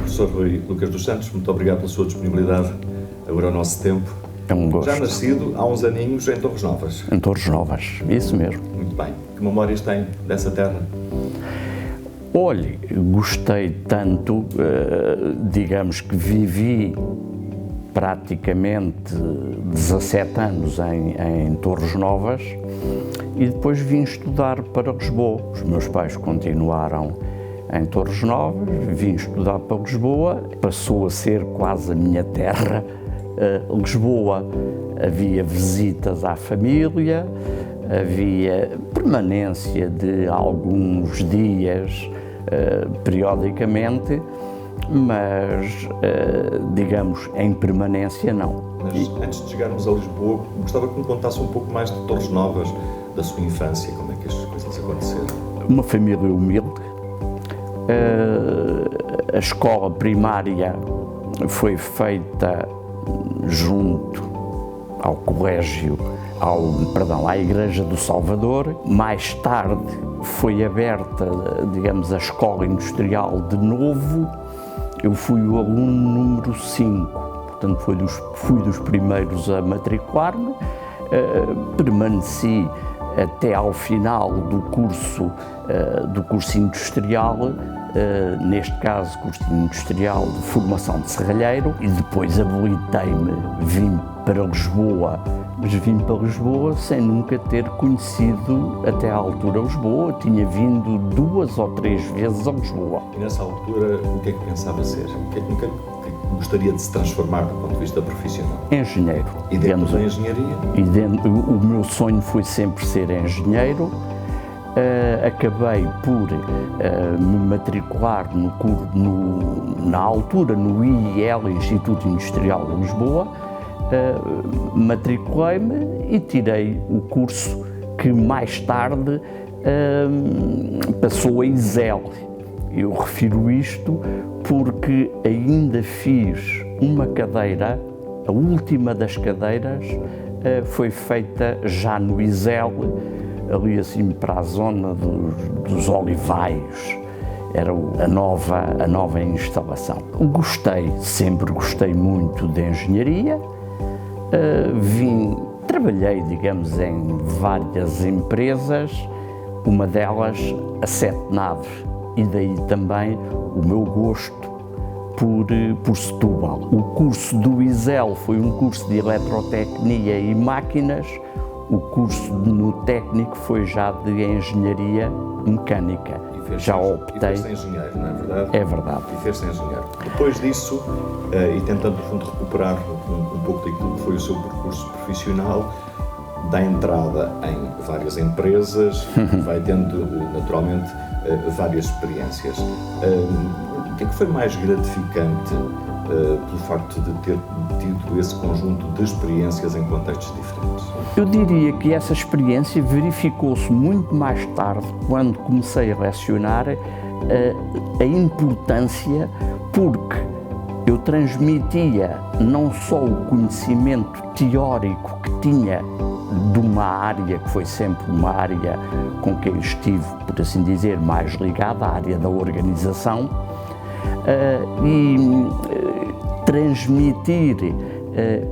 Professor Rui Lucas dos Santos, muito obrigado pela sua disponibilidade agora ao nosso tempo. É um gosto. Já nascido há uns aninhos em Torres Novas. Em Torres Novas, isso mesmo. Muito bem. Que memórias tem dessa terra? Olhe, gostei tanto, digamos que vivi praticamente 17 anos em Torres Novas e depois vim estudar para Lisboa. Os meus pais continuaram em Torres Novas, vim estudar para Lisboa, passou a ser quase a minha terra, Lisboa. Havia visitas à família, havia permanência de alguns dias, periodicamente, mas, digamos, em permanência não. Mas antes de chegarmos a Lisboa, gostava que me contasse um pouco mais de Torres Novas, da sua infância, como é que estas coisas aconteceram? Uma família humilde, a escola primária foi feita junto ao colégio, à Igreja do Salvador. Mais tarde foi aberta, digamos, a escola industrial de novo. Eu fui o aluno número 5, portanto fui dos primeiros a matricular-me, permaneci até ao final do curso industrial, neste caso curso industrial de formação de serralheiro, e depois habilitei-me, vim para Lisboa, mas vim para Lisboa sem nunca ter conhecido até à altura Lisboa. Tinha vindo 2 ou 3 vezes a Lisboa. E nessa altura, o que é que pensava ser? O que é que gostaria de se transformar do ponto de vista profissional? Engenheiro. E dentro da engenharia? O meu sonho foi sempre ser engenheiro. Acabei por me matricular na altura no IIL, Instituto Industrial de Lisboa. Matriculei-me e tirei o curso que mais tarde passou a ISEL. Eu refiro isto porque ainda fiz uma cadeira, a última das cadeiras foi feita já no ISEL, ali assim para a zona dos Olivais. Era a nova instalação. Sempre gostei muito de engenharia. Trabalhei, digamos, em várias empresas, uma delas a 7 naves, e daí também o meu gosto por Setúbal. O curso do ISEL foi um curso de eletrotecnia e máquinas, o curso no técnico foi já de engenharia mecânica. Já optei. E fez-se engenheiro, não é verdade? É verdade. E fez-se engenheiro. Depois disso, e tentando, no fundo, recuperar um pouco daquilo que foi o seu percurso profissional, dá entrada em várias empresas, vai tendo, naturalmente, várias experiências. O que é que foi mais gratificante pelo facto de ter tido esse conjunto de experiências em contextos diferentes? Eu diria que essa experiência verificou-se muito mais tarde, quando comecei a lecionar, a importância, porque eu transmitia não só o conhecimento teórico que tinha de uma área, que foi sempre uma área com que eu estive, por assim dizer, mais ligada, à área da organização, e transmitir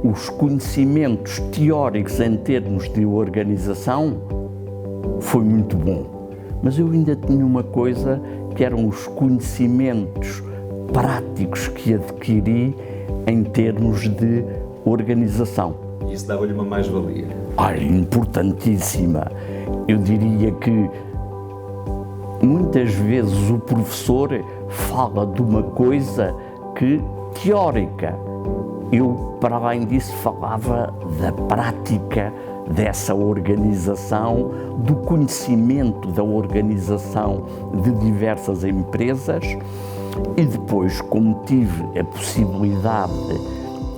os conhecimentos teóricos em termos de organização foi muito bom. Mas eu ainda tinha uma coisa, que eram os conhecimentos práticos que adquiri em termos de organização. Isso dava-lhe uma mais-valia? Importantíssima. Eu diria que muitas vezes o professor fala de uma coisa teórica. Eu, para além disso, falava da prática dessa organização, do conhecimento da organização de diversas empresas, e depois, como tive a possibilidade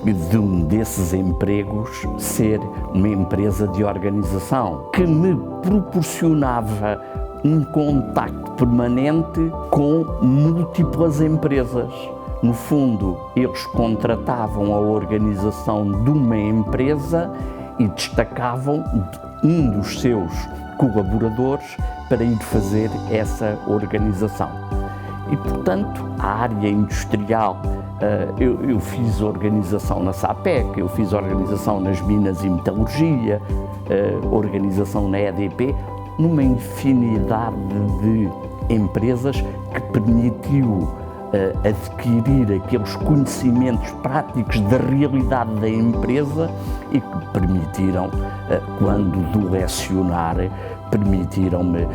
de um desses empregos ser uma empresa de organização, que me proporcionava um contacto permanente com múltiplas empresas. No fundo, eles contratavam a organização de uma empresa e destacavam um dos seus colaboradores para ir fazer essa organização. E, portanto, a área industrial, eu fiz organização na SAPEC, eu fiz organização nas Minas e Metalurgia, organização na EDP, numa infinidade de empresas que permitiu adquirir aqueles conhecimentos práticos da realidade da empresa e que permitiram, quando do lecionar, permitiram-me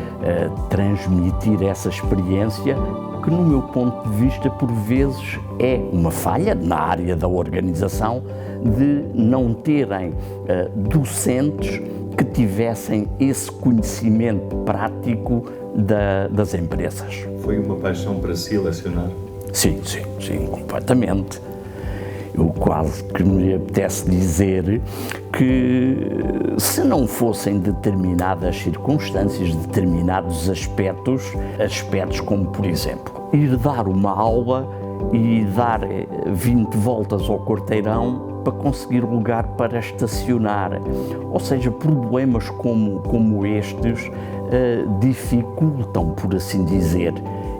transmitir essa experiência que, no meu ponto de vista, por vezes é uma falha na área da organização de não terem docentes que tivessem esse conhecimento prático das empresas. Foi uma paixão para si lecionar? Sim, completamente. Eu quase que me apetece dizer que, se não fossem determinadas circunstâncias, determinados aspectos como, por exemplo, ir dar uma aula e dar 20 voltas ao quarteirão para conseguir lugar para estacionar. Ou seja, problemas como estes dificultam, por assim dizer,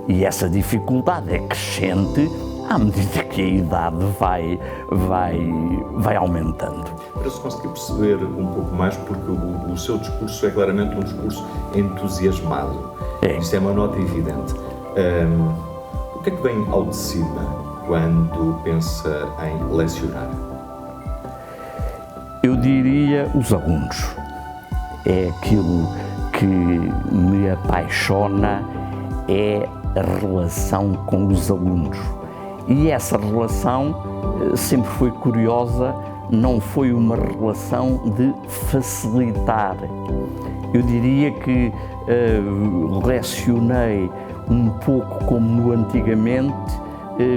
e essa dificuldade é crescente à medida que a idade vai aumentando. Para se conseguir perceber um pouco mais, porque o seu discurso é claramente um discurso entusiasmado. Isso é uma nota evidente. O que é que vem ao de cima quando pensa em lecionar? Eu diria os alunos. É aquilo que me apaixona, é a relação com os alunos. E essa relação sempre foi curiosa, não foi uma relação de facilitar. Eu diria que lecionei um pouco como no antigamente,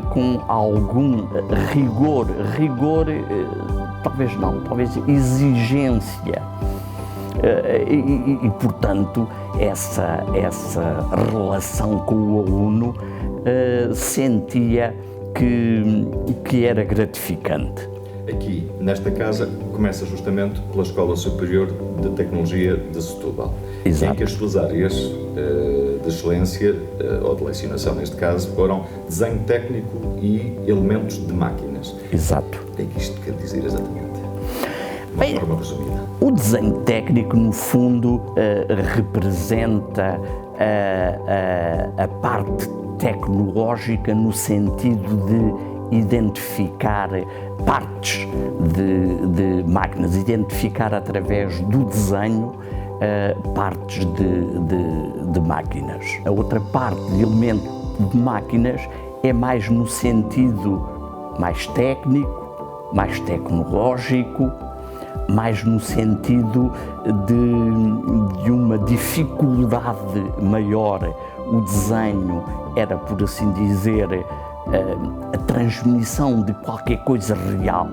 com algum rigor, talvez exigência. E, portanto, essa relação com o aluno sentia que era gratificante. Aqui, nesta casa, começa justamente pela Escola Superior de Tecnologia de Setúbal. Exato. Em que as suas áreas de excelência, ou de lecionação neste caso, foram desenho técnico e elementos de máquinas. Exato. O que é que isto quer dizer exatamente? De uma forma resumida. O desenho técnico, no fundo, representa a parte tecnológica no sentido de identificar partes de máquinas, identificar através do desenho partes de máquinas. A outra parte de elemento de máquinas é mais no sentido mais técnico, mais tecnológico, mais no sentido de uma dificuldade maior. O desenho era, por assim dizer, a transmissão de qualquer coisa real.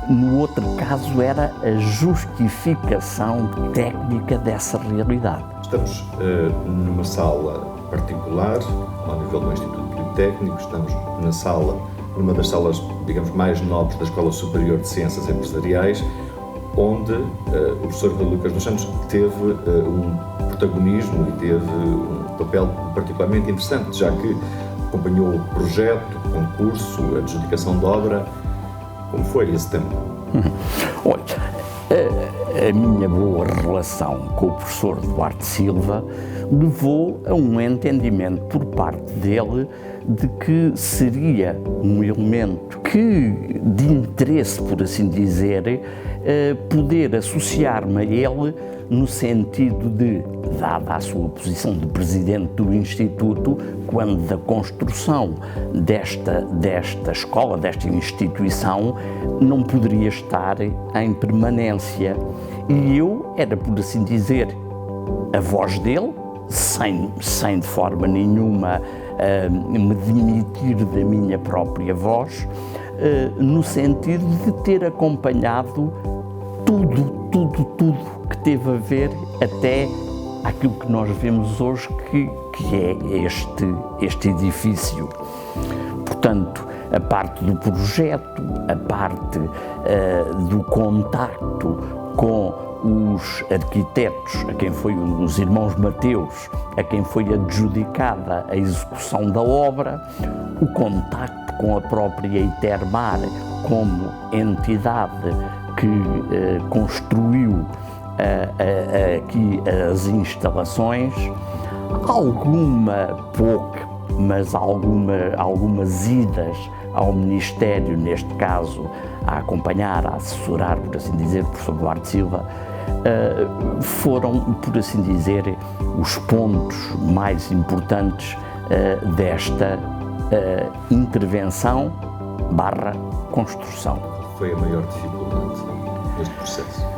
No outro caso, era a justificação técnica dessa realidade. Estamos numa sala particular, ao nível do Instituto Politécnico, estamos numa das salas, digamos, mais nobres da Escola Superior de Ciências Empresariais, onde o professor Lucas dos Santos teve um protagonismo e teve um papel particularmente interessante, já que acompanhou o projeto, o concurso, a adjudicação de obra. Como foi esse tempo? Olha, a minha boa relação com o professor Duarte Silva levou a um entendimento por parte dele de que seria um elemento de interesse, por assim dizer, poder associar-me a ele no sentido de, dada a sua posição de presidente do Instituto, quando da construção desta escola, desta instituição, não poderia estar em permanência. E eu era, por assim dizer, a voz dele, sem de forma nenhuma me demitir da minha própria voz, no sentido de ter acompanhado tudo que teve a ver até aquilo que nós vemos hoje, que é este edifício. Portanto, a parte do projeto, a parte do contacto com os arquitetos, a quem foi os irmãos Mateus, a quem foi adjudicada a execução da obra, o contacto com a própria Itermar como entidade que construiu aqui as instalações, algumas idas ao Ministério, neste caso, a acompanhar, a assessorar, por assim dizer, o professor Duarte Silva, foram, por assim dizer, os pontos mais importantes desta intervenção / construção. Foi a maior dificuldade neste processo?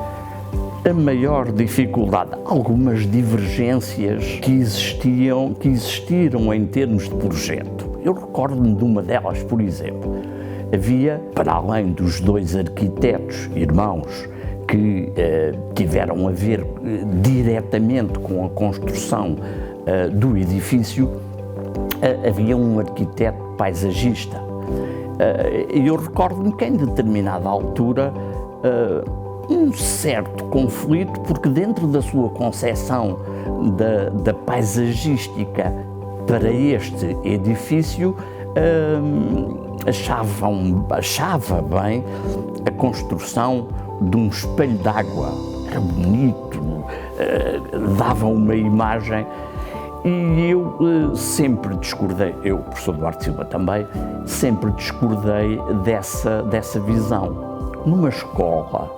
A maior dificuldade, algumas divergências que existiram em termos de projeto. Eu recordo-me de uma delas, por exemplo. Havia, para além dos 2 arquitetos irmãos que tiveram a ver diretamente com a construção do edifício, havia um arquiteto paisagista. Eu recordo-me que em determinada altura um certo conflito, porque dentro da sua concepção da paisagística para este edifício, achava bem a construção de um espelho d'água. Era bonito, dava uma imagem, e eu sempre discordei, o professor Duarte Silva também, sempre discordei dessa visão. Numa escola,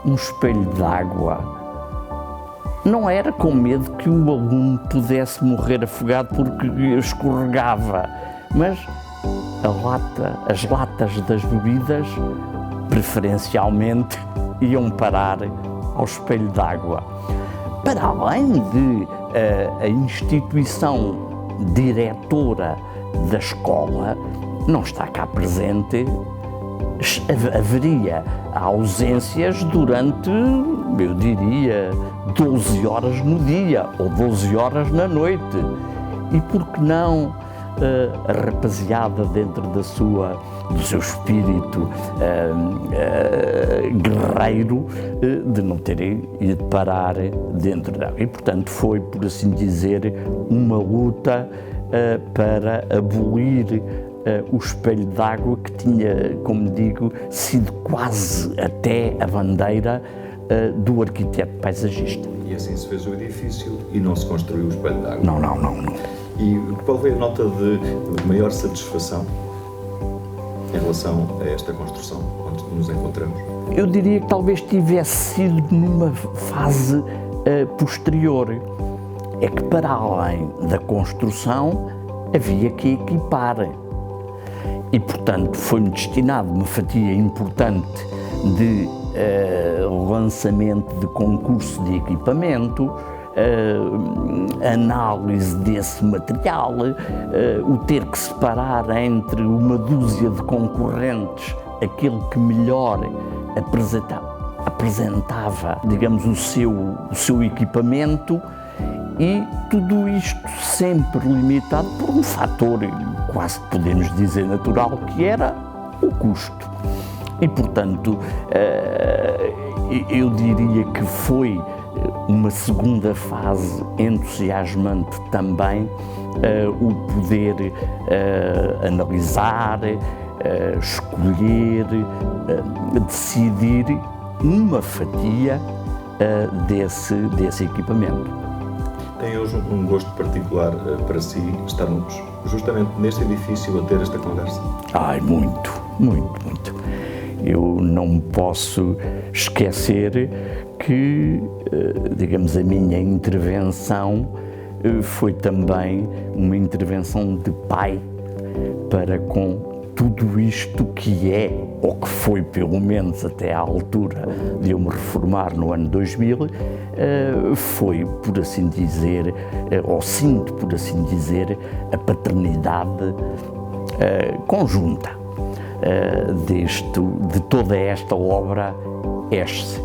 um espelho d'água não era com medo que o aluno pudesse morrer afogado porque escorregava, mas as latas das bebidas, preferencialmente, iam parar ao espelho d'água. Para além de a instituição diretora da escola não está cá presente, haveria ausências durante, eu diria, 12 horas no dia ou 12 horas na noite. E por que não a rapaziada, dentro do seu espírito guerreiro, de não terem ido parar dentro dela? E, portanto, foi, por assim dizer, uma luta para abolir o espelho d'água, que tinha, como digo, sido quase até a bandeira do arquiteto paisagista. E assim se fez o edifício e não se construiu o espelho d'água? Não. E qual foi a nota de maior satisfação em relação a esta construção onde nos encontramos? Eu diria que talvez tivesse sido numa fase posterior. É que, para além da construção, havia que equipar. E, portanto, foi-me destinado uma fatia importante de lançamento de concurso de equipamento, análise desse material, o ter que separar entre uma dúzia de concorrentes aquele que melhor apresentava, digamos, o seu equipamento, e tudo isto sempre limitado por um fator, quase podemos dizer natural, que era o custo. E, portanto, eu diria que foi uma segunda fase entusiasmante também, o poder analisar, escolher, decidir uma fatia desse equipamento. Tem hoje um gosto particular para si estarmos justamente neste edifício a ter esta conversa? Ai, muito. Eu não posso esquecer que, digamos, a minha intervenção foi também uma intervenção de pai para com tudo isto que é, ou que foi pelo menos até à altura de eu me reformar no ano 2000, foi, por assim dizer, ou sinto, por assim dizer, a paternidade conjunta de toda esta obra ESSE.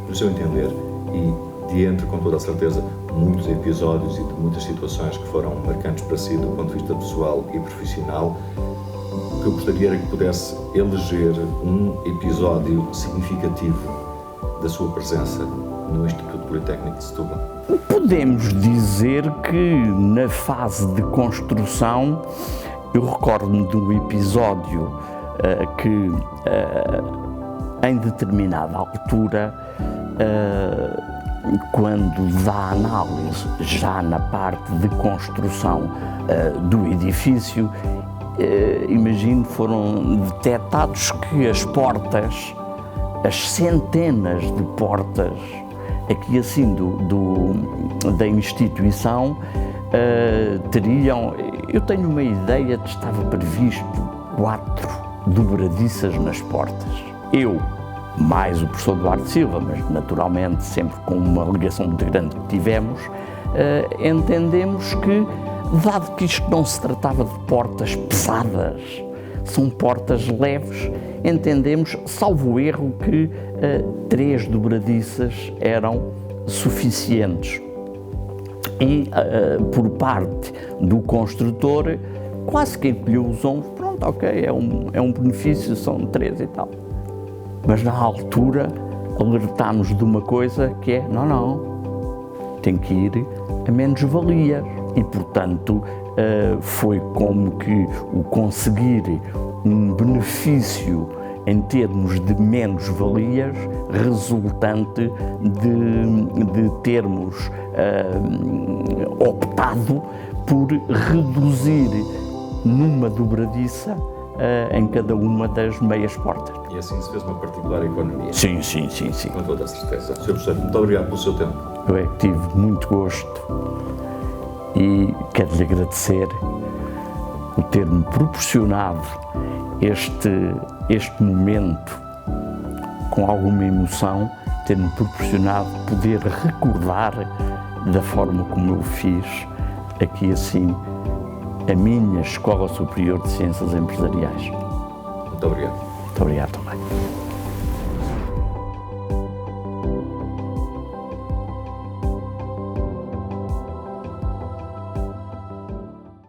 No seu entender, e de entre, com toda a certeza, muitos episódios e de muitas situações que foram marcantes para si do ponto de vista pessoal e profissional, o que eu gostaria era que pudesse eleger um episódio significativo da sua presença no Instituto Politécnico de Setúbal? Podemos dizer que na fase de construção, eu recordo-me de um episódio que em determinada altura, quando dá análise já na parte de construção do edifício, imagino foram detectados que as portas, as centenas de portas aqui assim da instituição teriam, eu tenho uma ideia de que estava previsto 4 dobradiças nas portas. Eu, mais o professor Duarte Silva, mas naturalmente sempre com uma ligação muito grande que tivemos, entendemos que, dado que isto não se tratava de portas pesadas, são portas leves, entendemos, salvo erro, que 3 dobradiças eram suficientes. E por parte do construtor, quase que encolheu os ombros, pronto, ok, é um benefício, são 3 e tal. Mas na altura alertámos de uma coisa que é, não, tem que ir a menos-valias. E, portanto, foi como que o conseguir um benefício em termos de menos-valias resultante de termos optado por reduzir numa dobradiça em cada uma das meias portas. E assim se fez uma particular economia. Sim. Com toda a certeza. Sr. Professor, muito obrigado pelo seu tempo. Eu é que tive muito gosto e quero-lhe agradecer o ter-me proporcionado este momento com alguma emoção, ter-me proporcionado poder recordar da forma como eu fiz aqui assim a minha Escola Superior de Ciências Empresariais. Muito obrigado. Muito obrigado.